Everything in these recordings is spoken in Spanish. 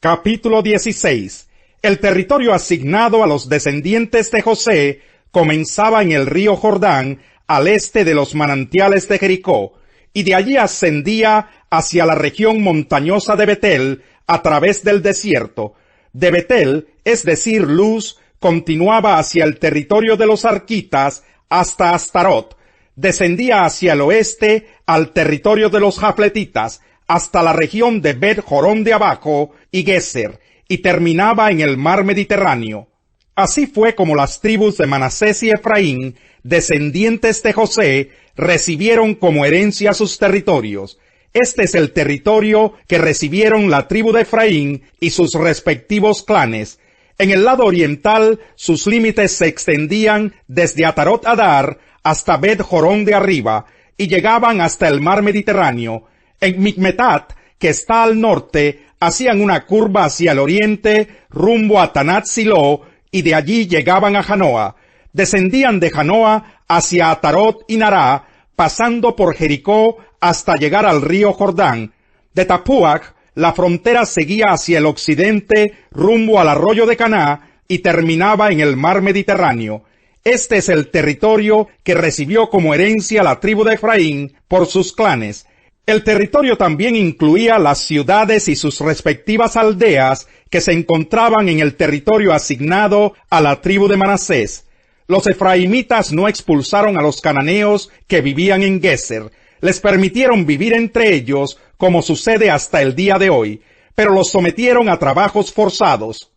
Capítulo 16. El territorio asignado a los descendientes de José comenzaba en el río Jordán, al este de los manantiales de Jericó, y de allí ascendía hacia la región montañosa de Betel, a través del desierto. De Betel, es decir, Luz, continuaba hacia el territorio de los arquitas hasta Astarot, descendía hacia el oeste al territorio de los jafletitas, hasta la región de Bet-Jorón de abajo y Geser, y terminaba en el mar Mediterráneo. Así fue como las tribus de Manasés y Efraín, descendientes de José, recibieron como herencia sus territorios. Este es el territorio que recibieron la tribu de Efraín y sus respectivos clanes. En el lado oriental, sus límites se extendían desde Atarot Adar hasta Bet-Jorón de arriba, y llegaban hasta el mar Mediterráneo. En Micmetat, que está al norte, hacían una curva hacia el oriente, rumbo a Tanat Siló, y de allí llegaban a Janoa. Descendían de Janoa hacia Atarot y Nará, pasando por Jericó hasta llegar al río Jordán. De Tapuac, la frontera seguía hacia el occidente, rumbo al arroyo de Caná, y terminaba en el mar Mediterráneo. Este es el territorio que recibió como herencia la tribu de Efraín por sus clanes. El territorio también incluía las ciudades y sus respectivas aldeas que se encontraban en el territorio asignado a la tribu de Manasés. Los efraimitas no expulsaron a los cananeos que vivían en Geser. Les permitieron vivir entre ellos, como sucede hasta el día de hoy, pero los sometieron a trabajos forzados.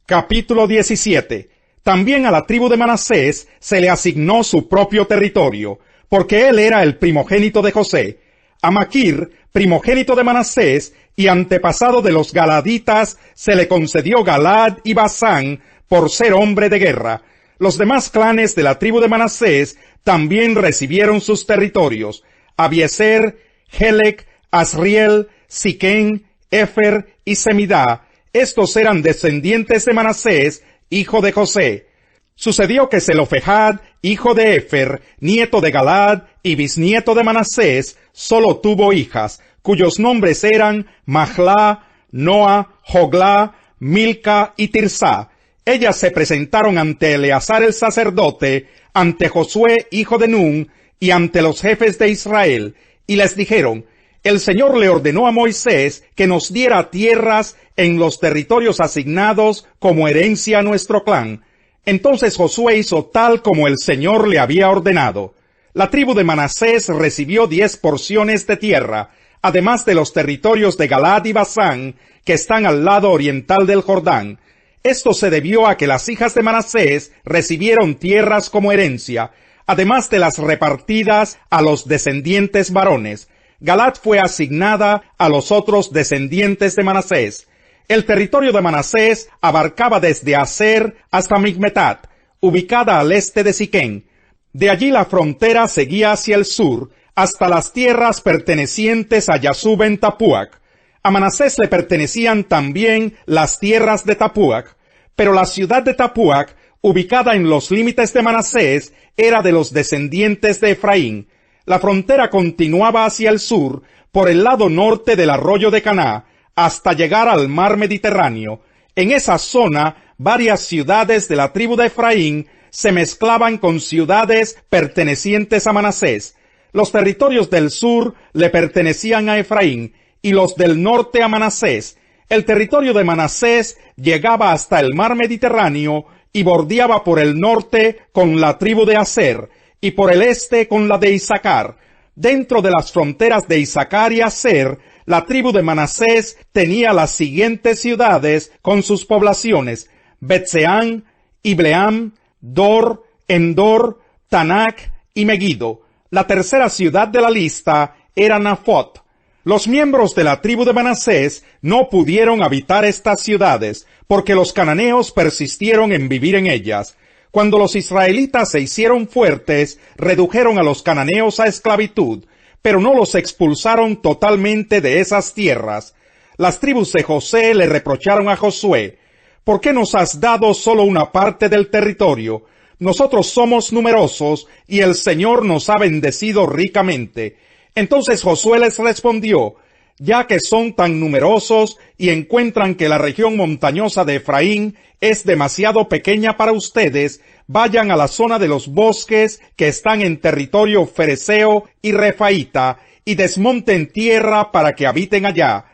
Capítulo 17. También a la tribu de Manasés se le asignó su propio territorio, porque él era el primogénito de José. A Maquir, primogénito de Manasés y antepasado de los galaditas, se le concedió Galad y Basán por ser hombre de guerra. Los demás clanes de la tribu de Manasés también recibieron sus territorios: Abieser, Helec, Asriel, Siquén, Efer y Semidá. Estos eran descendientes de Manasés, hijo de José. Sucedió que Zelofehad, hijo de Efer, nieto de Galad y bisnieto de Manasés, solo tuvo hijas, cuyos nombres eran Mahlá, Noa, Joglá, Milca y Tirsá. Ellas se presentaron ante Eleazar el sacerdote, ante Josué, hijo de Nun, y ante los jefes de Israel, y les dijeron: el Señor le ordenó a Moisés que nos diera tierras en los territorios asignados como herencia a nuestro clan. Entonces Josué hizo tal como el Señor le había ordenado. La tribu de Manasés recibió 10 porciones de tierra, además de los territorios de Galad y Basán, que están al lado oriental del Jordán. Esto se debió a que las hijas de Manasés recibieron tierras como herencia, además de las repartidas a los descendientes varones. Galad fue asignada a los otros descendientes de Manasés. El territorio de Manasés abarcaba desde Aser hasta Micmetat, ubicada al este de Siquén. De allí la frontera seguía hacia el sur, hasta las tierras pertenecientes a Yasub en Tapuac. A Manasés le pertenecían también las tierras de Tapuac, pero la ciudad de Tapuac, ubicada en los límites de Manasés, era de los descendientes de Efraín. La frontera continuaba hacia el sur, por el lado norte del arroyo de Caná, hasta llegar al mar Mediterráneo. En esa zona, varias ciudades de la tribu de Efraín se mezclaban con ciudades pertenecientes a Manasés. Los territorios del sur le pertenecían a Efraín, y los del norte a Manasés. El territorio de Manasés llegaba hasta el mar Mediterráneo y bordeaba por el norte con la tribu de Aser, y por el este con la de Isaacar. Dentro de las fronteras de Isaacar y Aser, la tribu de Manasés tenía las siguientes ciudades con sus poblaciones: Betseán, Ibleam, Dor, Endor, Tanac y Megiddo. La tercera ciudad de la lista era Nafot. Los miembros de la tribu de Manasés no pudieron habitar estas ciudades, porque los cananeos persistieron en vivir en ellas. Cuando los israelitas se hicieron fuertes, redujeron a los cananeos a esclavitud, pero no los expulsaron totalmente de esas tierras. Las tribus de José le reprocharon a Josué: ¿por qué nos has dado solo una parte del territorio? Nosotros somos numerosos y el Señor nos ha bendecido ricamente. Entonces Josué les respondió: ya que son tan numerosos y encuentran que la región montañosa de Efraín es demasiado pequeña para ustedes, vayan a la zona de los bosques que están en territorio fereceo y refaíta y desmonten tierra para que habiten allá.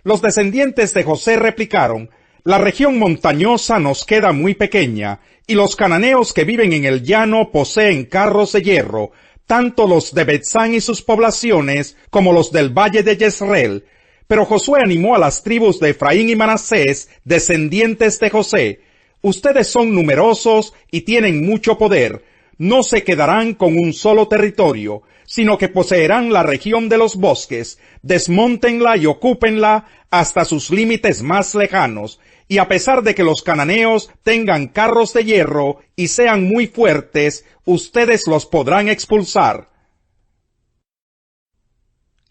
Los descendientes de José replicaron: la región montañosa nos queda muy pequeña, y los cananeos que viven en el llano poseen carros de hierro, tanto los de Betzán y sus poblaciones, como los del valle de Jezreel. Pero Josué animó a las tribus de Efraín y Manasés, descendientes de José: ustedes son numerosos y tienen mucho poder. No se quedarán con un solo territorio, sino que poseerán la región de los bosques. Desmóntenla y ocúpenla hasta sus límites más lejanos. Y a pesar de que los cananeos tengan carros de hierro y sean muy fuertes, ustedes los podrán expulsar.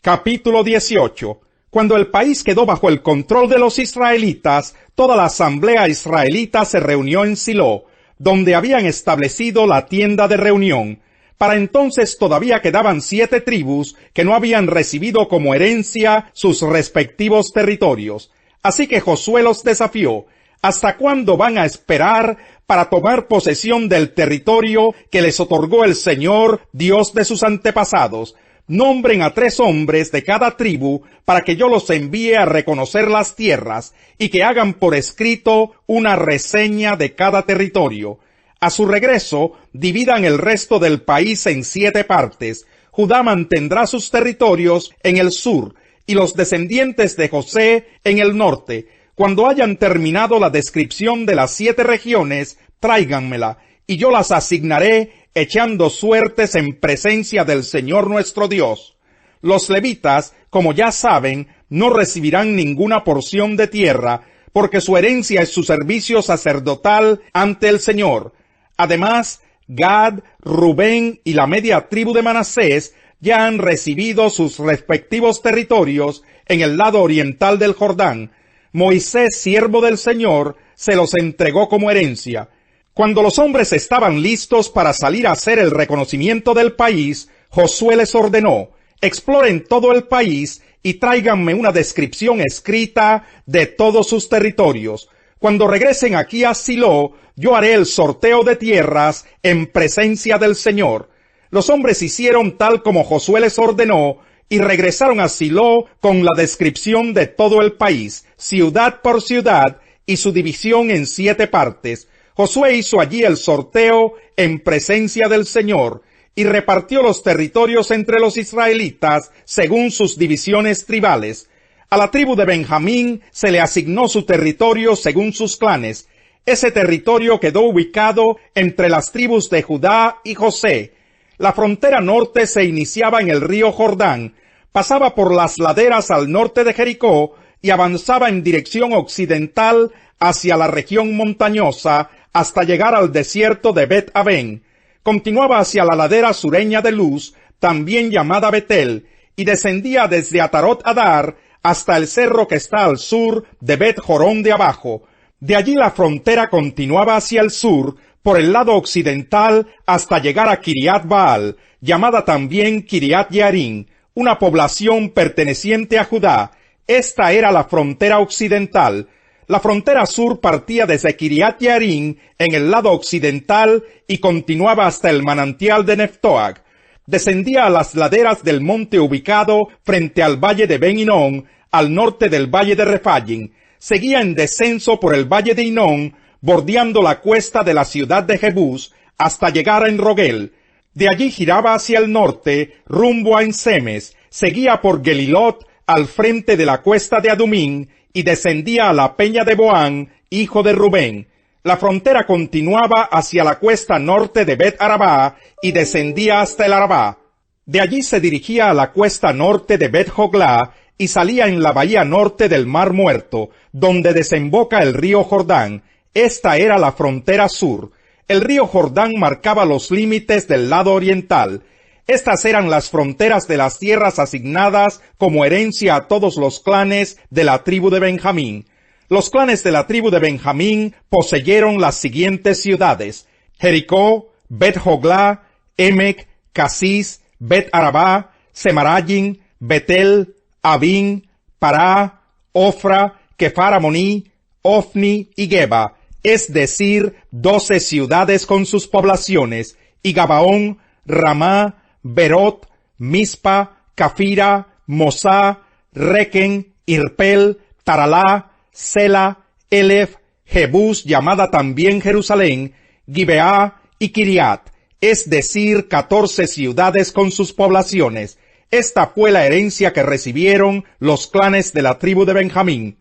Capítulo 18. Cuando el país quedó bajo el control de los israelitas, toda la asamblea israelita se reunió en Silo, donde habían establecido la tienda de reunión. Para entonces todavía quedaban 7 tribus que no habían recibido como herencia sus respectivos territorios. Así que Josué los desafió: ¿hasta cuándo van a esperar para tomar posesión del territorio que les otorgó el Señor, Dios de sus antepasados? Nombren a 3 hombres de cada tribu para que yo los envíe a reconocer las tierras y que hagan por escrito una reseña de cada territorio. A su regreso, dividan el resto del país en 7 partes. Judá mantendrá sus territorios en el sur y los descendientes de José en el norte. Cuando hayan terminado la descripción de las 7 regiones, tráiganmela, y yo las asignaré echando suertes en presencia del Señor nuestro Dios. Los levitas, como ya saben, no recibirán ninguna porción de tierra, porque su herencia es su servicio sacerdotal ante el Señor. Además, Gad, Rubén y la media tribu de Manasés ya han recibido sus respectivos territorios en el lado oriental del Jordán. Moisés, siervo del Señor, se los entregó como herencia. Cuando los hombres estaban listos para salir a hacer el reconocimiento del país, Josué les ordenó: exploren todo el país y tráiganme una descripción escrita de todos sus territorios. Cuando regresen aquí a Silo, yo haré el sorteo de tierras en presencia del Señor. Los hombres hicieron tal como Josué les ordenó y regresaron a Silo con la descripción de todo el país, ciudad por ciudad, y su división en 7 partes. Josué hizo allí el sorteo en presencia del Señor y repartió los territorios entre los israelitas según sus divisiones tribales. A la tribu de Benjamín se le asignó su territorio según sus clanes. Ese territorio quedó ubicado entre las tribus de Judá y José. La frontera norte se iniciaba en el río Jordán, pasaba por las laderas al norte de Jericó y avanzaba en dirección occidental hacia la región montañosa hasta llegar al desierto de Bet-Aven. Continuaba hacia la ladera sureña de Luz, también llamada Betel, y descendía desde Atarot Adar hasta el cerro que está al sur de Bet-Jorón de abajo. De allí la frontera continuaba hacia el sur, por el lado occidental, hasta llegar a Kiriat Baal, llamada también Kiriat Yearim, una población perteneciente a Judá. Esta era la frontera occidental. La frontera sur partía desde Kiriat Yearim en el lado occidental y continuaba hasta el manantial de Neftoag. Descendía a las laderas del monte ubicado frente al valle de Ben Hinnom, al norte del valle de Refaim. Seguía en descenso por el valle de Hinnom, bordeando la cuesta de la ciudad de Jebús, hasta llegar a Enrogel. De allí giraba hacia el norte, rumbo a Ensemes, seguía por Gelilot, al frente de la cuesta de Adumín, y descendía a la peña de Boán, hijo de Rubén. La frontera continuaba hacia la cuesta norte de Bet Arabá y descendía hasta el Arabá. De allí se dirigía a la cuesta norte de Bet Joglá y salía en la bahía norte del Mar Muerto, donde desemboca el río Jordán. Esta era la frontera sur. El río Jordán marcaba los límites del lado oriental. Estas eran las fronteras de las tierras asignadas como herencia a todos los clanes de la tribu de Benjamín. Los clanes de la tribu de Benjamín poseyeron las siguientes ciudades: Jericó, Bet Joglá, Emec, Casis, Bet Arabá, Semarayim, Betel, Avin, Pará, Ofra, Kephar-Amoní, Ofni y Geba, es decir, 12 ciudades con sus poblaciones, y Gabaón, Ramá, Berot, Mispa, Cafira, Mosá, Requen, Irpel, Taralá, Sela, Elef, Jebús, llamada también Jerusalén, Gibeá y Kiriat, es decir, 14 ciudades con sus poblaciones. Esta fue la herencia que recibieron los clanes de la tribu de Benjamín.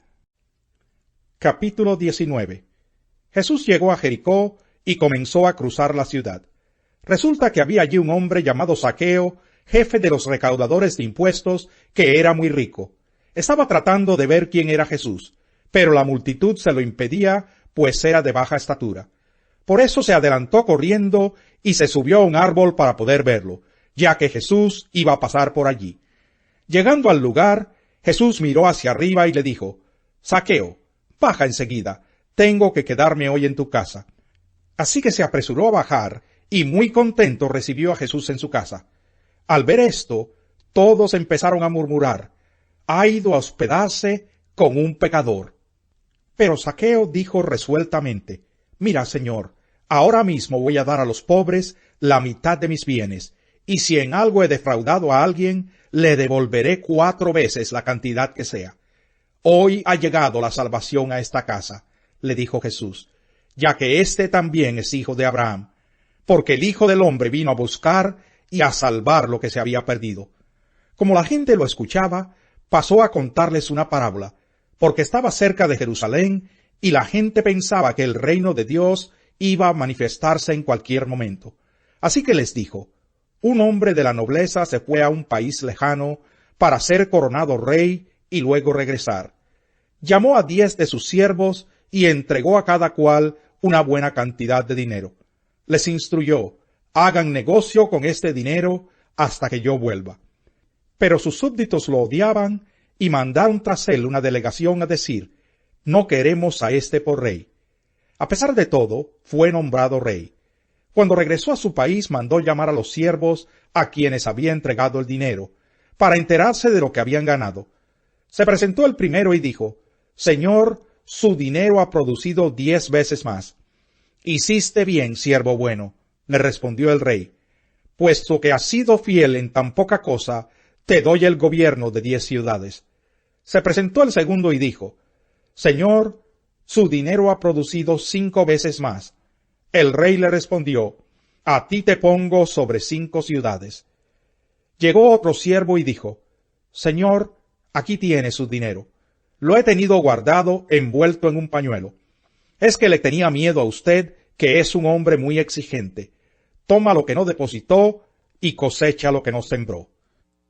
Capítulo 19. Jesús llegó a Jericó y comenzó a cruzar la ciudad. Resulta que había allí un hombre llamado Zaqueo, jefe de los recaudadores de impuestos, que era muy rico. Estaba tratando de ver quién era Jesús, pero la multitud se lo impedía, pues era de baja estatura. Por eso se adelantó corriendo y se subió a un árbol para poder verlo, ya que Jesús iba a pasar por allí. Llegando al lugar, Jesús miró hacia arriba y le dijo: Zaqueo, baja enseguida, tengo que quedarme hoy en tu casa. Así que se apresuró a bajar, y muy contento recibió a Jesús en su casa. Al ver esto, todos empezaron a murmurar: ha ido a hospedarse con un pecador. Pero Zaqueo dijo resueltamente: mira, Señor, ahora mismo voy a dar a los pobres la mitad de mis bienes, y si en algo he defraudado a alguien, le devolveré 4 veces la cantidad que sea. Hoy ha llegado la salvación a esta casa, le dijo Jesús, ya que éste también es hijo de Abraham, porque el Hijo del Hombre vino a buscar y a salvar lo que se había perdido. Como la gente lo escuchaba, pasó a contarles una parábola, porque estaba cerca de Jerusalén, y la gente pensaba que el reino de Dios iba a manifestarse en cualquier momento. Así que les dijo: un hombre de la nobleza se fue a un país lejano para ser coronado rey y luego regresar. Llamó a 10 de sus siervos y entregó a cada cual una buena cantidad de dinero. Les instruyó: hagan negocio con este dinero hasta que yo vuelva. Pero sus súbditos lo odiaban y mandaron tras él una delegación a decir: no queremos a este por rey. A pesar de todo, fue nombrado rey. Cuando regresó a su país, mandó llamar a los siervos a quienes había entregado el dinero, para enterarse de lo que habían ganado. Se presentó el primero y dijo: Señor, su dinero ha producido 10 veces más. Hiciste bien, siervo bueno, le respondió el rey. Puesto que has sido fiel en tan poca cosa, te doy el gobierno de 10 ciudades. Se presentó el segundo y dijo: Señor, su dinero ha producido 5 veces más. El rey le respondió: a ti te pongo sobre 5 ciudades. Llegó otro siervo y dijo: Señor, aquí tiene su dinero. Lo he tenido guardado envuelto en un pañuelo. Es que le tenía miedo a usted, que es un hombre muy exigente. Toma lo que no depositó y cosecha lo que no sembró.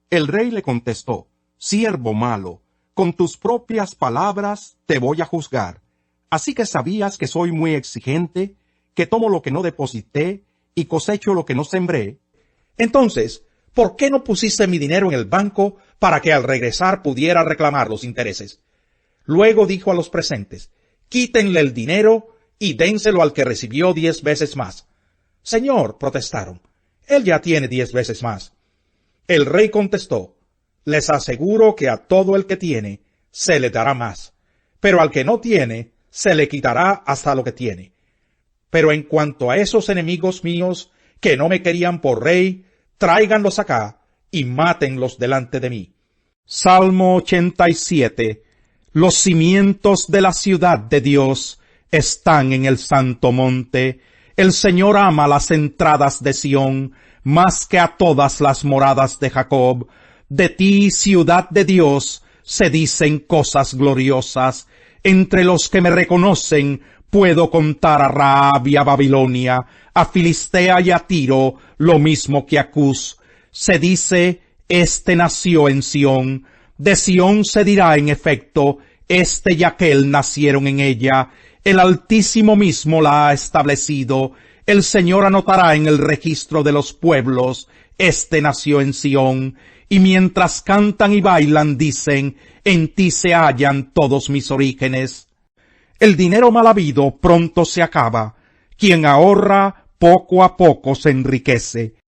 El rey le contestó: siervo malo, con tus propias palabras te voy a juzgar. Así que sabías que soy muy exigente, que tomo lo que no deposité y cosecho lo que no sembré. Entonces, ¿por qué no pusiste mi dinero en el banco para que al regresar pudiera reclamar los intereses? Luego dijo a los presentes: quítenle el dinero y dénselo al que recibió 10 veces más. Señor, protestaron, él ya tiene 10 veces más. El rey contestó: les aseguro que a todo el que tiene se le dará más, pero al que no tiene se le quitará hasta lo que tiene. Pero en cuanto a esos enemigos míos que no me querían por rey, tráiganlos acá y mátenlos delante de mí. Salmo 87. Los cimientos de la ciudad de Dios están en el santo monte. El Señor ama las entradas de Sión más que a todas las moradas de Jacob. De ti, ciudad de Dios, se dicen cosas gloriosas. Entre los que me reconocen, puedo contar a Rahab y a Babilonia, a Filistea y a Tiro, lo mismo que a Cus. Se dice: este nació en Sión. De Sión se dirá en efecto: este y aquel nacieron en ella. El Altísimo mismo la ha establecido. El Señor anotará en el registro de los pueblos: este nació en Sión. Y mientras cantan y bailan dicen: en ti se hallan todos mis orígenes. El dinero mal habido pronto se acaba. Quien ahorra, poco a poco se enriquece.